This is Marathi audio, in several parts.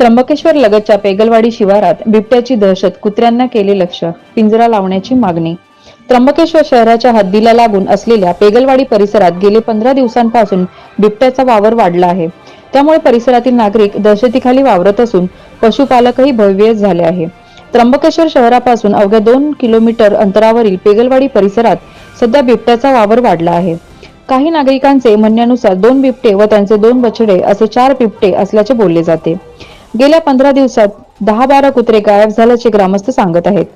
त्र्यंबकेश्वर लगतच्या पेगलवाडी शिवारात बिबट्याची दहशत, कुत्र्यांना केले लक्ष्य, पिंजरा लावण्याची मागणी। त्र्यंबकेश्वर शहराच्या हद्दीला लागून असलेल्या पेगलवाडी परिसरात गेले 15 दिवसांपासून बिबट्याचा वावर वाढला आहे। त्यामुळे परिसरातील नागरिक दहशतीखाली वावरत असून पशुपालकही भयभीत झाले आहे। त्र्यंबकेश्वर शहरापासून अवघ्या 2 किलोमीटर अंतरावरील पेगलवाडी परिसरात सध्या बिबट्याचा वावर वाढला आहे। काही नागरिकांचे म्हणण्यानुसार 2 बिबटे व त्यांचे 2 बछडे असे 4 बिबटे असल्याचे बोलले जाते। गेल्या 15 दिवसात 10-12 कुत्रे गायब झाल्याचे ग्रामस्थ सांगत आहेत।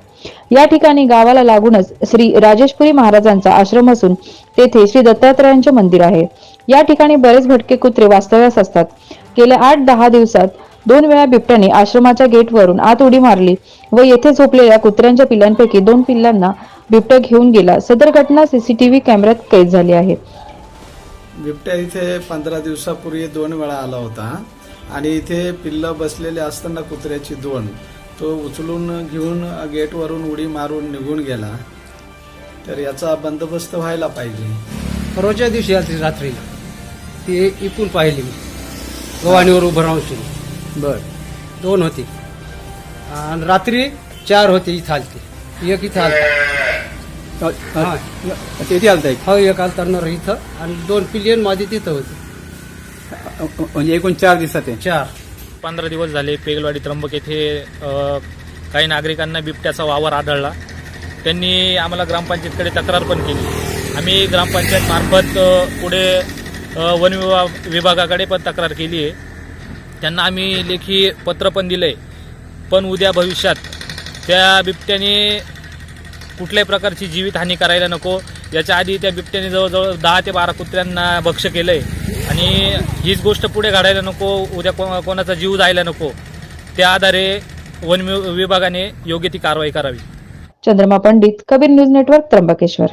या ठिकाणी गावाला लागूनच श्री राजेशपुरी महाराजांचा आश्रम असून तेथे श्री दत्तात्रयांचे मंदिर आहे। या ठिकाणी बरेच भटके कुत्रे वास्तव्यास असतात। गेल्या 8-10 दिवसात 2 वेळा बिबट्याने आश्रमाच्या गेटवरून आत उडी मारली व येथे झोपलेल्या कुत्र्यांच्या पिल्लांपैकी 2 पिल्लांना बिबट्या घेऊन गेला। सदर घटना सीसीटीव्ही कॅमेऱ्यात कैद झाली आहे। बिबट्या इथे 15 दिवसापूर्वी 2 वेळा आला होता आणि इथे पिल्लं बसलेले असताना कुत्र्याची 2 तो उचलून घेऊन गेटवरून उडी मारून निघून गेला। तर याचा बंदोबस्त व्हायला पाहिजे। परवाच्या दिवशी आली रात्री ती इकून पाहिली मी गव्हाणीवर उभं राहून। बर 2 होती आणि रात्री 4 होते इथं आलते। एक इथं आलता किती आलता? हो एक आलता नर इथं आणि 2 पिल्लियन माझी तिथं होती। म्हणजे एकूण 4 दिवसात 4 15 दिवस झाले पेगलवाडी त्र्यंबक येथे काही नागरिकांना बिबट्याचा वावर आढळला। त्यांनी आम्हाला ग्रामपंचायतकडे तक्रार पण केली। आम्ही ग्रामपंचायत मार्फत पुढे वन विभागाकडे पण तक्रार केली आहे। त्यांना आम्ही लेखी पत्र पण दिलंय, पण उद्या भविष्यात त्या बिबट्याने कुठल्याही प्रकारची जीवितहानी करायला नको। याच्या आधी त्या बिबट्याने जवळजवळ 10 ते 12 कुत्र्यांना भक्ष्य केलंय आणि हीच गोष्ट पुढे घडायला नको, उद्या कोणाचा जीव जायला नको। त्या आधारे वन विभागाने योग्य ती कारवाई करावी। चंद्रमा पंडित, कबीर न्यूज नेटवर्क, त्र्यंबकेश्वर।